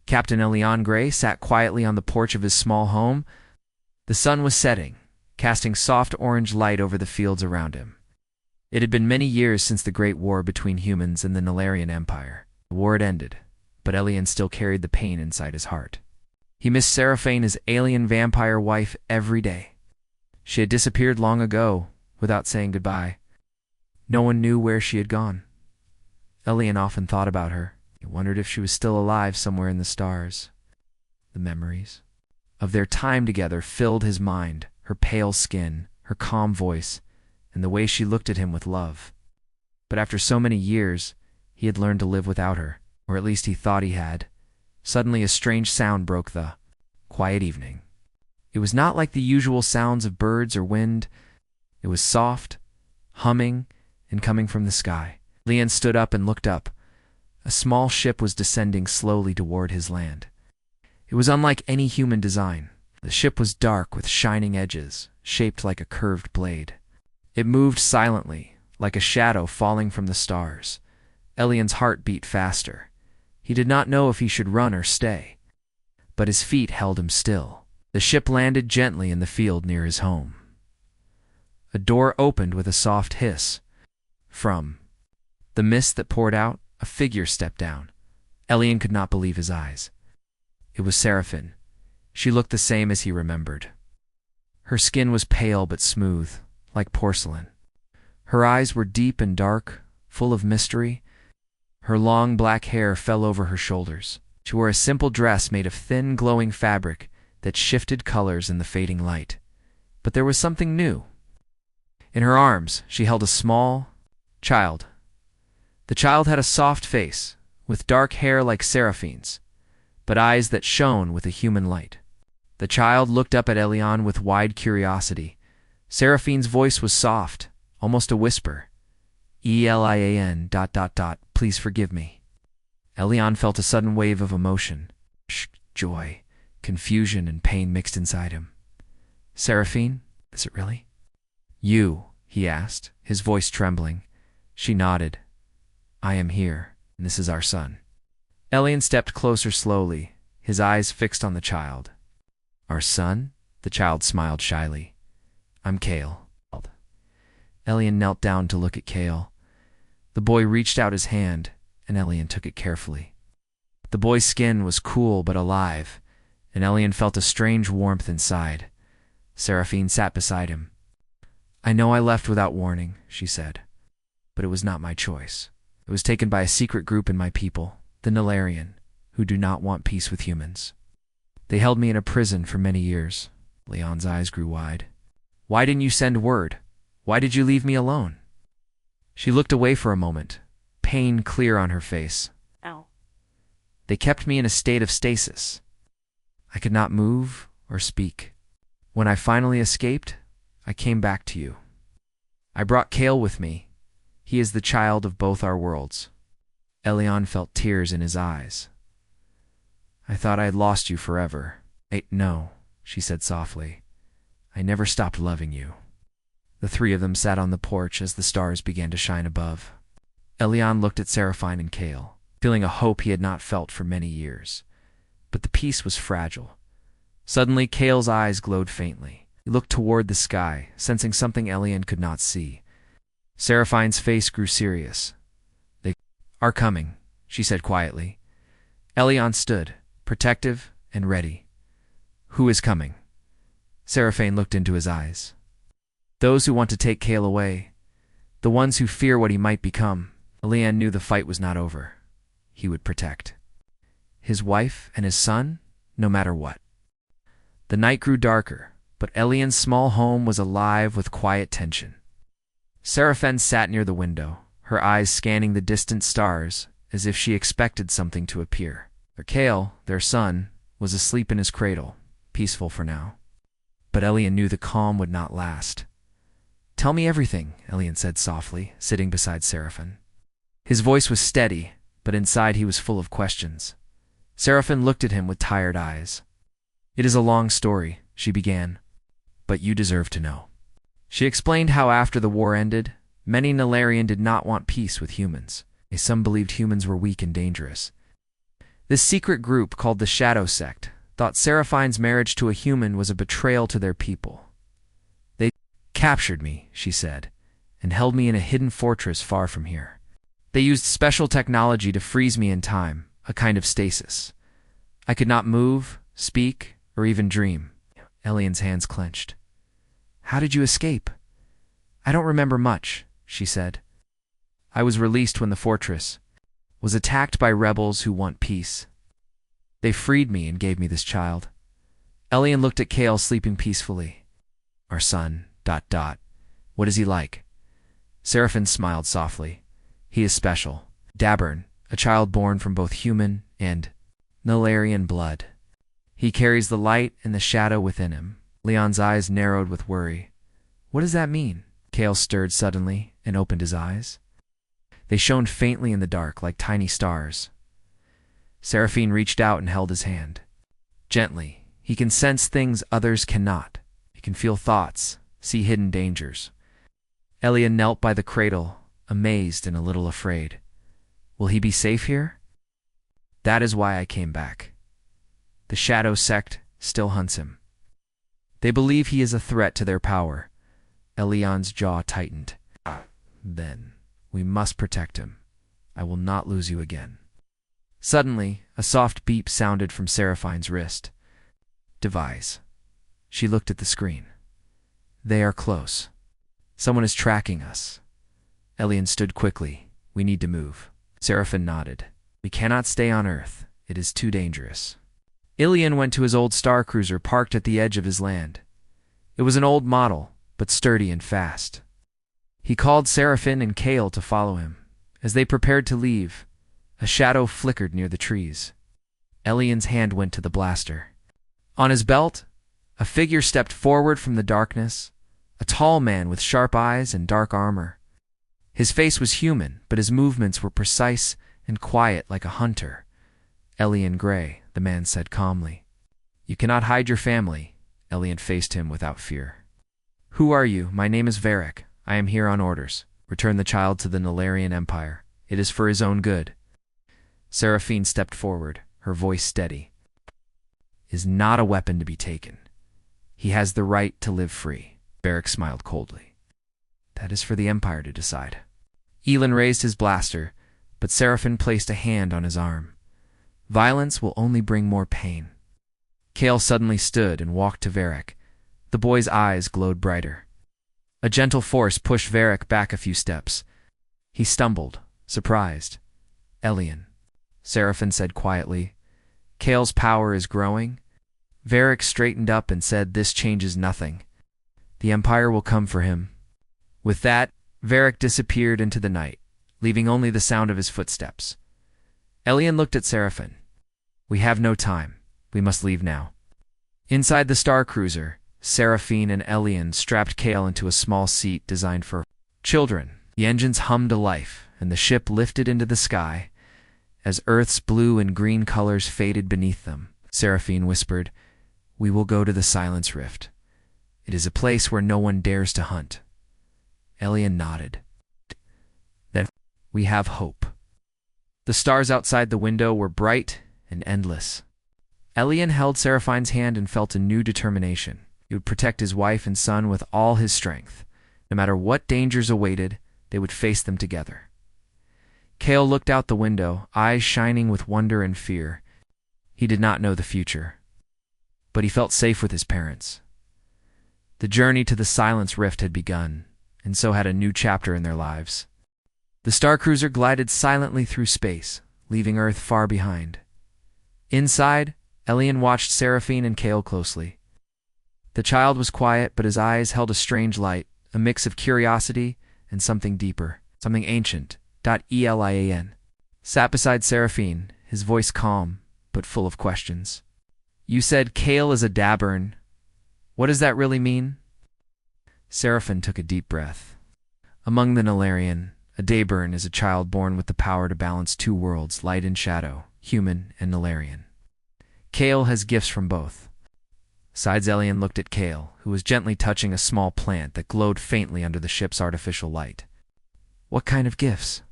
Captain Elian Gray sat quietly on the porch of his small home. The sun was setting, casting soft orange light over the fields around him. It had been many years since the Great War between humans and the Nilarian Empire. The war had ended, but Elian still carried the pain inside his heart. He missed Seraphine, his alien vampire wife, every day. She had disappeared long ago, without saying goodbye. No one knew where she had gone. Elian often thought about her. He wondered if she was still alive somewhere in the stars. The memories of their time together filled his mind, her pale skin, her calm voice, and the way she looked at him with love. But after so many years, he had learned to live without her, or at least he thought he had. Suddenly a strange sound broke the quiet evening. It was not like the usual sounds of birds or wind. It was soft, humming, and coming from the sky. Elian stood up and looked up. A small ship was descending slowly toward his land. It was unlike any human design. The ship was dark with shining edges, shaped like a curved blade. It moved silently, like a shadow falling from the stars. Elian's heart beat faster. He did not know if he should run or stay, but his feet held him still. The ship landed gently in the field near his home. A door opened with a soft hiss. From the mist that poured out, a figure stepped down. Elian could not believe his eyes. It was Seraphine. She looked the same as he remembered. Her skin was pale but smooth, like porcelain. Her eyes were deep and dark, full of mystery. Her long black hair fell over her shoulders. She wore a simple dress made of thin, glowing fabric that shifted colors in the fading light. But there was something new. In her arms, she held a small child. The child had a soft face, with dark hair like Seraphine's, but eyes that shone with a human light. The child looked up at Elian with wide curiosity. Seraphine's voice was soft, almost a whisper. Elian ... Please forgive me. Elian felt a sudden wave of emotion. Joy, confusion, and pain mixed inside him. Seraphine, is it really you? He asked, his voice trembling. She nodded. I am here, and this is our son. Elian stepped closer slowly, his eyes fixed on the child. Our son? The child smiled shyly. I'm Kale. Elian knelt down to look at Kale. The boy reached out his hand, and Elian took it carefully. The boy's skin was cool but alive, and Elian felt a strange warmth inside. Seraphine sat beside him. I know I left without warning, she said, but it was not my choice. It was taken by a secret group in my people, the Nilarian, who do not want peace with humans. They held me in a prison for many years. Leon's eyes grew wide. Why didn't you send word? Why did you leave me alone? She looked away for a moment, pain clear on her face. Ow. They kept me in a state of stasis. I could not move or speak. When I finally escaped, I came back to you. I brought Kale with me. He is the child of both our worlds. Elian felt tears in his eyes. I thought I had lost you forever. No, she said softly. I never stopped loving you. The three of them sat on the porch as the stars began to shine above. Elian looked at Seraphine and Kale, feeling a hope he had not felt for many years. But the peace was fragile. Suddenly, Kale's eyes glowed faintly. He looked toward the sky, sensing something Elian could not see. Seraphine's face grew serious. They are coming, she said quietly. Elian stood, protective and ready. Who is coming? Seraphine looked into his eyes. Those who want to take Kale away. The ones who fear what he might become. Elian knew the fight was not over. He would protect his wife and his son, no matter what. The night grew darker, but Elian's small home was alive with quiet tension. Seraphine sat near the window, her eyes scanning the distant stars as if she expected something to appear. Kale, their son, was asleep in his cradle, peaceful for now. But Elian knew the calm would not last. Tell me everything, Elian said softly, sitting beside Seraphine. His voice was steady, but inside he was full of questions. Seraphine looked at him with tired eyes. It is a long story, she began, but you deserve to know. She explained how after the war ended, many Nilarian did not want peace with humans. Some believed humans were weak and dangerous. This secret group, called the Shadow Sect, thought Seraphine's marriage to a human was a betrayal to their people. They captured me, she said, and held me in a hidden fortress far from here. They used special technology to freeze me in time, a kind of stasis. I could not move, speak, or even dream. Elian's hands clenched. How did you escape? I don't remember much, she said. I was released when the fortress was attacked by rebels who want peace. They freed me and gave me this child. Elian looked at Kale sleeping peacefully. Our son, ... What is he like? Seraphin smiled softly. He is special. Dabburn, a child born from both human and Nularian blood. He carries the light and the shadow within him. Leon's eyes narrowed with worry. What does that mean? Kale stirred suddenly and opened his eyes. They shone faintly in the dark like tiny stars. Seraphine reached out and held his hand. Gently, he can sense things others cannot. He can feel thoughts, see hidden dangers. Elian knelt by the cradle, amazed and a little afraid. Will he be safe here? That is why I came back. The Shadow Sect still hunts him. They believe he is a threat to their power. Elian's jaw tightened. Then, we must protect him. I will not lose you again. Suddenly, a soft beep sounded from Seraphine's wrist. Device. She looked at the screen. They are close. Someone is tracking us. Elian stood quickly. We need to move. Seraphine nodded. We cannot stay on Earth. It is too dangerous. Elian went to his old star cruiser parked at the edge of his land. It was an old model, but sturdy and fast. He called Seraphine and Kale to follow him. As they prepared to leave, a shadow flickered near the trees. Elian's hand went to the blaster. On his belt, a figure stepped forward from the darkness, a tall man with sharp eyes and dark armor. His face was human, but his movements were precise and quiet like a hunter. Elian Gray, the man said calmly. You cannot hide your family. Elian faced him without fear. Who are you? My name is Varric. I am here on orders. Return the child to the Nularian Empire. It is for his own good. Seraphine stepped forward, her voice steady. Is not a weapon to be taken. He has the right to live free. Varric smiled coldly. That is for the Empire to decide. Elin raised his blaster, but Seraphine placed a hand on his arm. Violence will only bring more pain. Kale suddenly stood and walked to Varric. The boy's eyes glowed brighter. A gentle force pushed Varric back a few steps. He stumbled, surprised. Elian, Seraphine said quietly. Kale's power is growing. Varric straightened up and said this changes nothing. The Empire will come for him. With that, Varric disappeared into the night, leaving only the sound of his footsteps. Elian looked at Seraphine. We have no time. We must leave now. Inside the star cruiser, Seraphine and Elian strapped Kale into a small seat designed for children. The engines hummed to life, and the ship lifted into the sky. As Earth's blue and green colors faded beneath them, Seraphine whispered, We will go to the Silence Rift. It is a place where no one dares to hunt. Elian nodded. Then we have hope. The stars outside the window were bright and endless. Elian held Seraphine's hand and felt a new determination. He would protect his wife and son with all his strength. No matter what dangers awaited, they would face them together. Kale looked out the window, eyes shining with wonder and fear. He did not know the future, but he felt safe with his parents. The journey to the Silence Rift had begun, and so had a new chapter in their lives. The star cruiser glided silently through space, leaving Earth far behind. Inside, Elian watched Seraphine and Kale closely. The child was quiet, but his eyes held a strange light, a mix of curiosity and something deeper, something ancient. Elian sat beside Seraphine, his voice calm, but full of questions. You said Kale is a Dabburn. What does that really mean? Seraphine took a deep breath. Among the Nularian, a Dabburn is a child born with the power to balance two worlds, light and shadow, human and Nularian. Kale has gifts from both. Sides Elian looked at Kale, who was gently touching a small plant that glowed faintly under the ship's artificial light. What kind of gifts?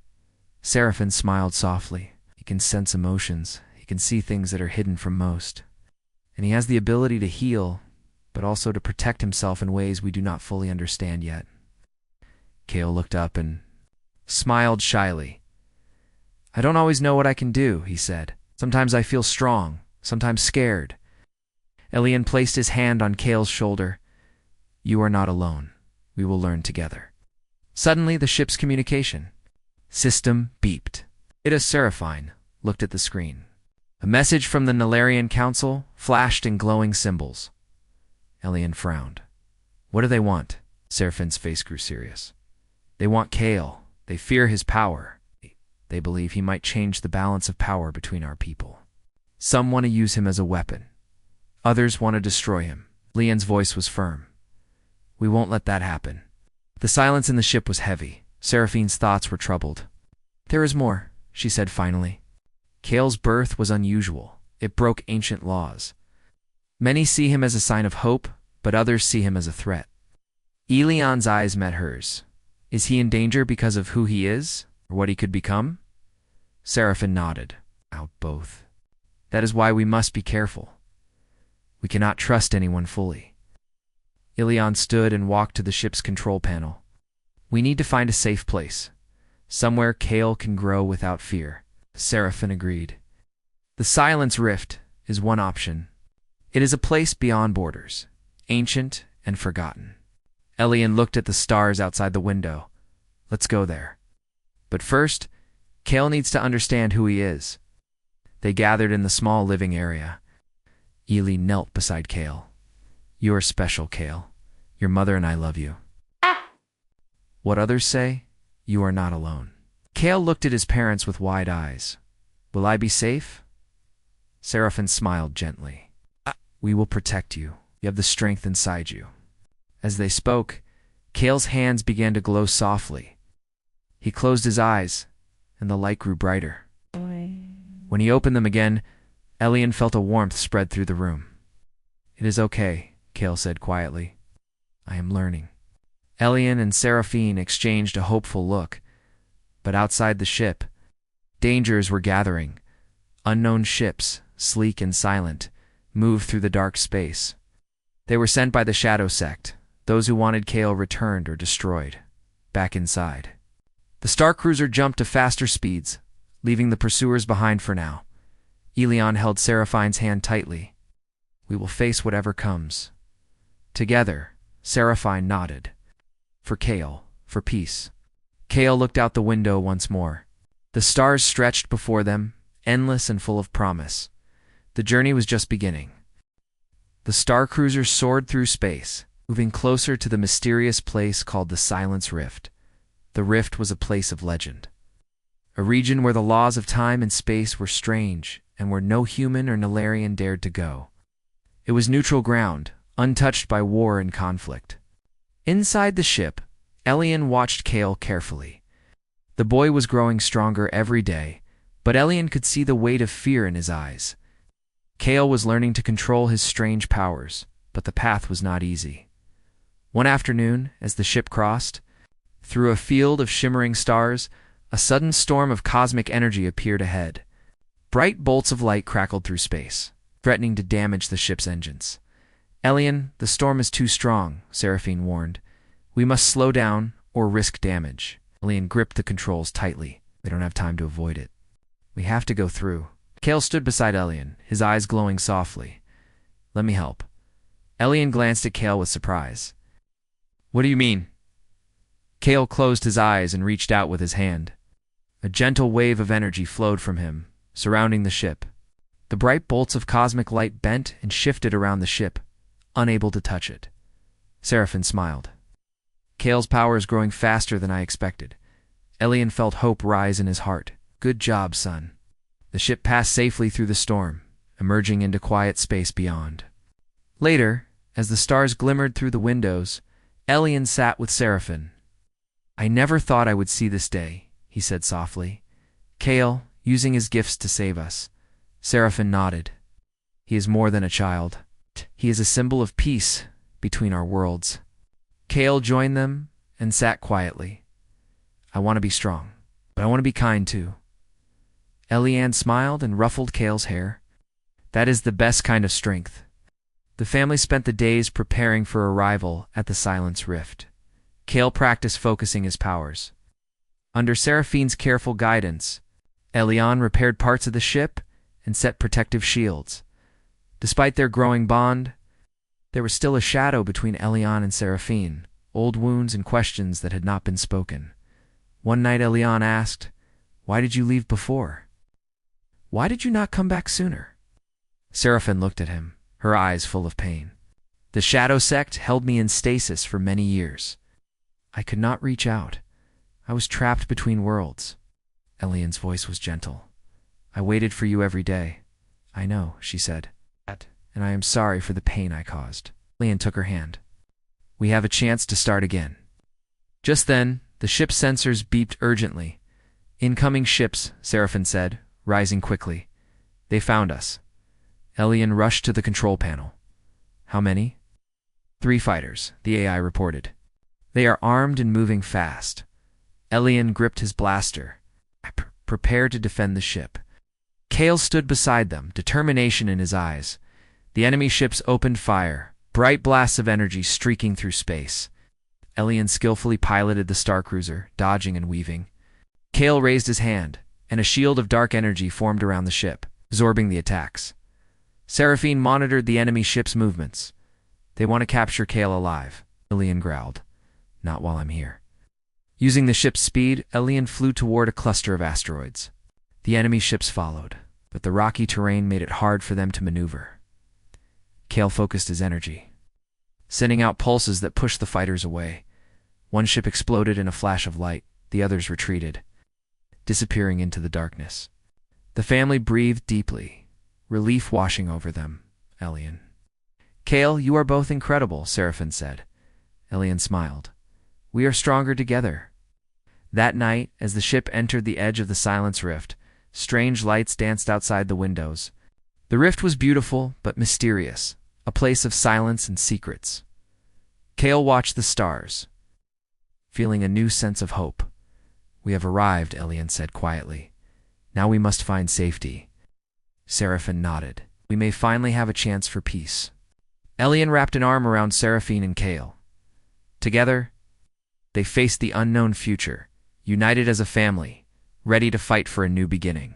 Seraphine smiled softly. He can sense emotions. He can see things that are hidden from most. And he has the ability to heal, but also to protect himself in ways we do not fully understand yet. Kale looked up and smiled shyly. I don't always know what I can do, he said. Sometimes I feel strong, sometimes scared. Elian placed his hand on Kale's shoulder. You are not alone. We will learn together. Suddenly, the ship's communication system beeped. Ida Seraphine looked at the screen. A message from the Nalarian Council flashed in glowing symbols. Elian frowned. What do they want? Seraphine's face grew serious. They want Kale. They fear his power. They believe he might change the balance of power between our people. Some want to use him as a weapon. Others want to destroy him. Leon's voice was firm. We won't let that happen. The silence in the ship was heavy. Seraphine's thoughts were troubled. There is more, she said finally. Kale's birth was unusual. It broke ancient laws. Many see him as a sign of hope, but others see him as a threat. Elian's eyes met hers. Is he in danger because of who he is, or what he could become? Seraphine nodded. Both. That is why we must be careful. We cannot trust anyone fully. Elian stood and walked to the ship's control panel. We need to find a safe place. Somewhere Kale can grow without fear. Seraphine agreed. The Silence Rift is one option. It is a place beyond borders, ancient and forgotten. Elian looked at the stars outside the window. Let's go there. But first, Kale needs to understand who he is. They gathered in the small living area. Eli knelt beside Kale. You are special, Kale. Your mother and I love you. What others say, you are not alone. Kale looked at his parents with wide eyes. Will I be safe? Seraphine smiled gently. We will protect you. You have the strength inside you. As they spoke, Kale's hands began to glow softly. He closed his eyes, and the light grew brighter. When he opened them again, Elian felt a warmth spread through the room. It is okay, Kale said quietly. I am learning. Elian and Seraphine exchanged a hopeful look, but outside the ship, dangers were gathering. Unknown ships, sleek and silent, moved through the dark space. They were sent by the Shadow Sect. Those who wanted Kale returned or destroyed, back inside. The Star Cruiser jumped to faster speeds, leaving the pursuers behind for now. Elian held Seraphine's hand tightly. We will face whatever comes. Together, Seraphine nodded. For Kale, for peace. Kale looked out the window once more. The stars stretched before them, endless and full of promise. The journey was just beginning. The Star Cruiser soared through space, moving closer to the mysterious place called the Silence Rift. The Rift was a place of legend. A region where the laws of time and space were strange, and where no human or Nalarian dared to go. It was neutral ground, untouched by war and conflict. Inside the ship, Elian watched Kale carefully. The boy was growing stronger every day, but Elian could see the weight of fear in his eyes. Kale was learning to control his strange powers, but the path was not easy. One afternoon, as the ship crossed, through a field of shimmering stars, a sudden storm of cosmic energy appeared ahead. Bright bolts of light crackled through space, threatening to damage the ship's engines. Elian, the storm is too strong, Seraphine warned. We must slow down or risk damage. Elian gripped the controls tightly. We don't have time to avoid it. We have to go through. Kale stood beside Elian, his eyes glowing softly. Let me help. Elian glanced at Kale with surprise. What do you mean? Kale closed his eyes and reached out with his hand. A gentle wave of energy flowed from him, surrounding the ship. The bright bolts of cosmic light bent and shifted around the ship, unable to touch it. Seraphine smiled. Kale's power is growing faster than I expected. Elian felt hope rise in his heart. Good job, son. The ship passed safely through the storm, emerging into quiet space beyond. Later, as the stars glimmered through the windows, Elian sat with Seraphine. I never thought I would see this day, he said softly. Kale, using his gifts to save us. Seraphine nodded. He is more than a child. He is a symbol of peace between our worlds. Kale joined them and sat quietly. I want to be strong, but I want to be kind too. Eliane smiled and ruffled Kale's hair. That is the best kind of strength. The family spent the days preparing for arrival at the Silence Rift. Kale practiced focusing his powers. Under Seraphine's careful guidance, Eliane repaired parts of the ship and set protective shields. Despite their growing bond, there was still a shadow between Eliane and Seraphine, old wounds and questions that had not been spoken. One night Eliane asked, "Why did you leave before? Why did you not come back sooner?" Seraphine looked at him, her eyes full of pain. "The Shadow Sect held me in stasis for many years. I could not reach out. I was trapped between worlds." Eliane's voice was gentle. "I waited for you every day." "I know," she said, "and I am sorry for the pain I caused." Eliane took her hand. "We have a chance to start again." Just then, the ship's sensors beeped urgently. "Incoming ships," Seraphine said, rising quickly. "They found us." Eliane rushed to the control panel. "How many?" "3 fighters," the AI reported. "They are armed and moving fast." Eliane gripped his blaster. Prepare to defend the ship." Kale stood beside them, determination in his eyes. The enemy ships opened fire, bright blasts of energy streaking through space. Eliane skillfully piloted the starcruiser, dodging and weaving. Kale raised his hand, and a shield of dark energy formed around the ship, absorbing the attacks. Seraphine monitored the enemy ship's movements. "They want to capture Kale alive," Eliane growled. "Not while I'm here." Using the ship's speed, Eliane flew toward a cluster of asteroids. The enemy ships followed, but the rocky terrain made it hard for them to maneuver. Kale focused his energy, sending out pulses that pushed the fighters away. One ship exploded in a flash of light, the others retreated, disappearing into the darkness. The family breathed deeply, relief washing over them. Eliane. "Kale, you are both incredible," Seraphine said. Eliane smiled. "We are stronger together." That night, as the ship entered the edge of the Silence Rift, strange lights danced outside the windows. The rift was beautiful but mysterious, a place of silence and secrets. Kale watched the stars, feeling a new sense of hope. "We have arrived," Eliane said quietly. "Now we must find safety." Seraphine nodded. "We may finally have a chance for peace." Eliane wrapped an arm around Seraphine and Kale. Together, they faced the unknown future, united as a family, ready to fight for a new beginning.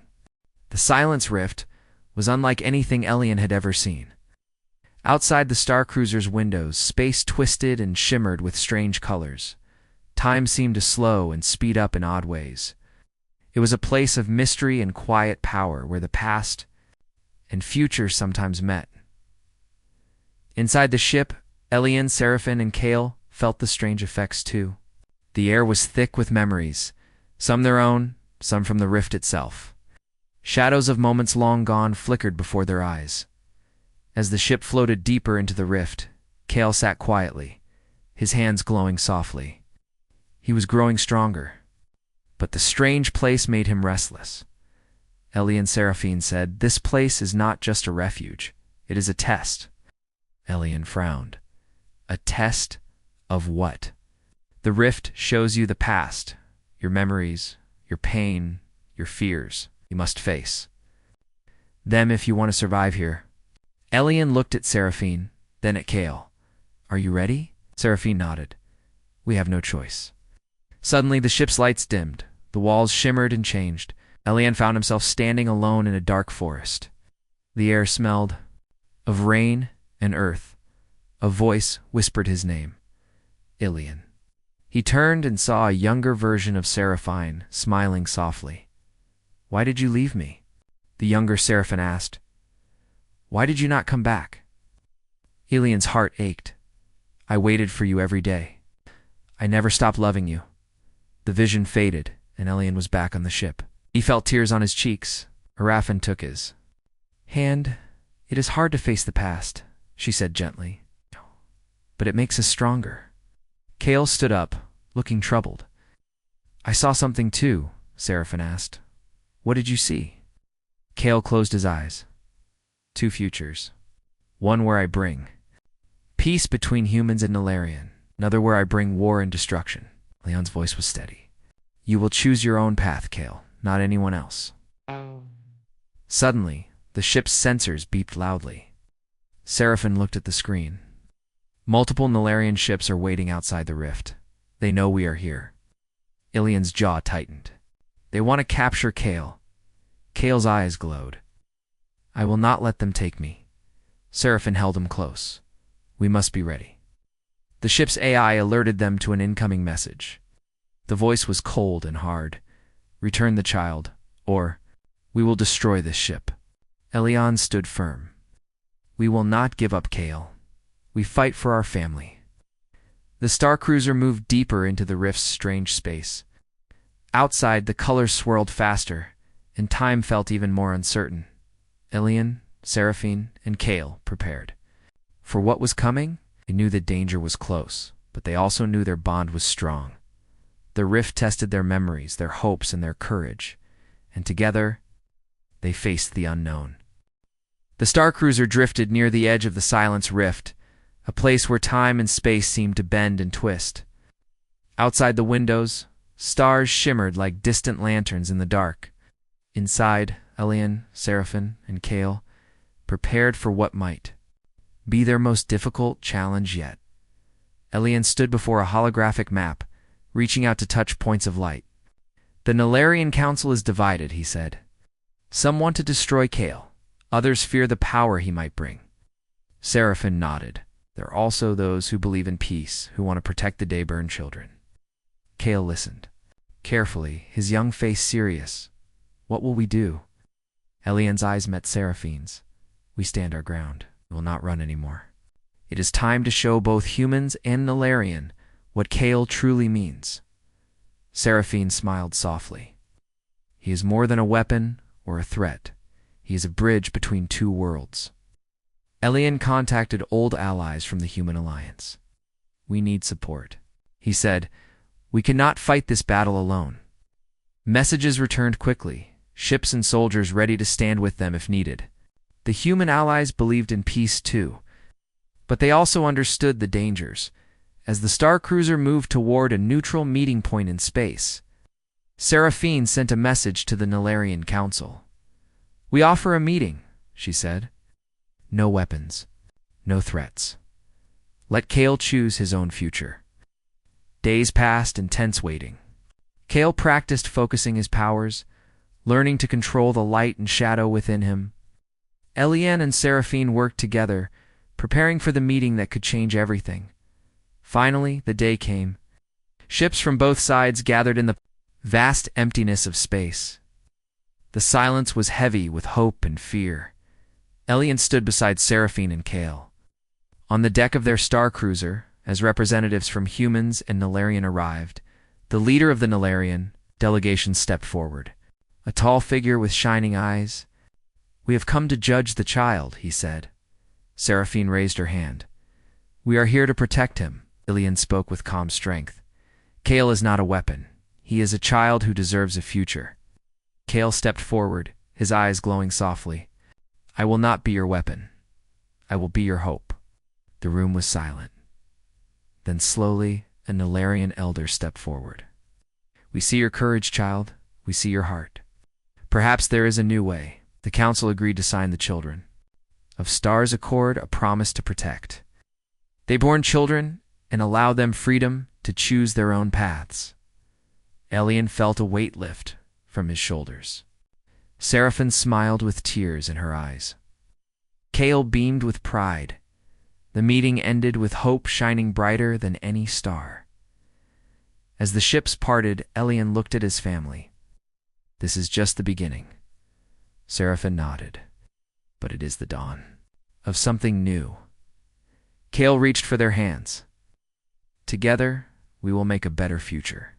The Silence Rift was unlike anything Eliane had ever seen. Outside the starcruiser's windows, space twisted and shimmered with strange colors. Time seemed to slow and speed up in odd ways. It was a place of mystery and quiet power where the past and future sometimes met. Inside the ship, Eliane, Seraphine, and Kale felt the strange effects too. The air was thick with memories, some their own, some from the rift itself. Shadows of moments long gone flickered before their eyes. As the ship floated deeper into the rift, Kale sat quietly, his hands glowing softly. He was growing stronger, but the strange place made him restless. Eliane and Seraphine said, "This place is not just a refuge, it is a test." Eliane frowned. "A test of what?" "The rift shows you the past, your memories, your pain, your fears. You must face them if you want to survive here." Eliane looked at Seraphine, then at Kale. "Are you ready?" Seraphine nodded. "We have no choice." Suddenly, the ship's lights dimmed. The walls shimmered and changed. Eliane found himself standing alone in a dark forest. The air smelled of rain and earth. A voice whispered his name. Eliane. He turned and saw a younger version of Seraphine, smiling softly. "Why did you leave me?" The younger Seraphine asked. "Why did you not come back?" Eliane's heart ached. "I waited for you every day. I never stopped loving you." The vision faded, and Eliane was back on the ship. He felt tears on his cheeks. Seraphine took his hand. "It is hard to face the past," she said gently. "But it makes us stronger." Kale stood up, looking troubled. "I saw something too," Seraphine asked. "What did you see?" Kale closed his eyes. "2 futures. One where I bring peace between humans and Nilarian. Another where I bring war and destruction." Leon's voice was steady. "You will choose your own path, Kale, not anyone else." Oh. Suddenly, the ship's sensors beeped loudly. Seraphin looked at the screen. Multiple Nilarian ships are waiting outside the rift. They know we are here. Ilian's jaw tightened. They want to capture Kale. Kale's eyes glowed. I will not let them take me. Seraphin held him close. We must be ready. The ship's AI alerted them to an incoming message. The voice was cold and hard. Return the child, or we will destroy this ship. Ilian stood firm. We will not give up Kale. We fight for our family. The star cruiser moved deeper into the rift's strange space. Outside, the colors swirled faster, and time felt even more uncertain. Ilian, Seraphin, and Kale prepared. For what was coming, they knew that danger was close, but they also knew their bond was strong. The rift tested their memories, their hopes, and their courage, and together, they faced the unknown. The star cruiser drifted near the edge of the Silence Rift, a place where time and space seemed to bend and twist. Outside the windows, stars shimmered like distant lanterns in the dark. Inside, Ilian, Seraphin, and Kale prepared for what might be their most difficult challenge yet. Ilian stood before a holographic map, reaching out to touch points of light. The Nilarian Council is divided, he said. Some want to destroy Kale. Others fear the power he might bring. Seraphin nodded. There are also those who believe in peace, who want to protect the Dayburn children. Kale listened. Carefully, his young face serious. What will we do? Ilian's eyes met Seraphin's. We stand our ground. We will not run anymore. It is time to show both humans and Nilarian what Kale truly means. Seraphin smiled softly. He is more than a weapon or a threat. He is a bridge between two worlds. Ilian contacted old allies from the Human Alliance. We need support. He said, we cannot fight this battle alone. Messages returned quickly, ships and soldiers ready to stand with them if needed. The human allies believed in peace too, but they also understood the dangers. As the star cruiser moved toward a neutral meeting point in space, Seraphin sent a message to the Nilarian Council. We offer a meeting, she said. No weapons, no threats. Let Kale choose his own future. Days passed in tense waiting. Kale practiced focusing his powers, learning to control the light and shadow within him. Ilian and Seraphin worked together, preparing for the meeting that could change everything. Finally, the day came. Ships from both sides gathered in the vast emptiness of space. The silence was heavy with hope and fear. Ilian stood beside Seraphin and Kale. On the deck of their star cruiser, as representatives from humans and Nilarian arrived, the leader of the Nilarian delegation stepped forward. A tall figure with shining eyes. We have come to judge the child, he said. Seraphin raised her hand. We are here to protect him, Ilian spoke with calm strength. Kale is not a weapon. He is a child who deserves a future. Kale stepped forward, his eyes glowing softly. I will not be your weapon. I will be your hope. The room was silent. Then slowly, a Nilarian elder stepped forward. We see your courage, child. We see your heart. Perhaps there is a new way. The council agreed to sign the children. Of Stars' Accord, a promise to protect. They born children and allow them freedom to choose their own paths. Ilian felt a weight lift from his shoulders. Seraphin smiled with tears in her eyes. Kale beamed with pride. The meeting ended with hope shining brighter than any star. As the ships parted, Ilian looked at his family. This is just the beginning. Seraphin nodded. But it is the dawn of something new. Kale reached for their hands. Together, we will make a better future.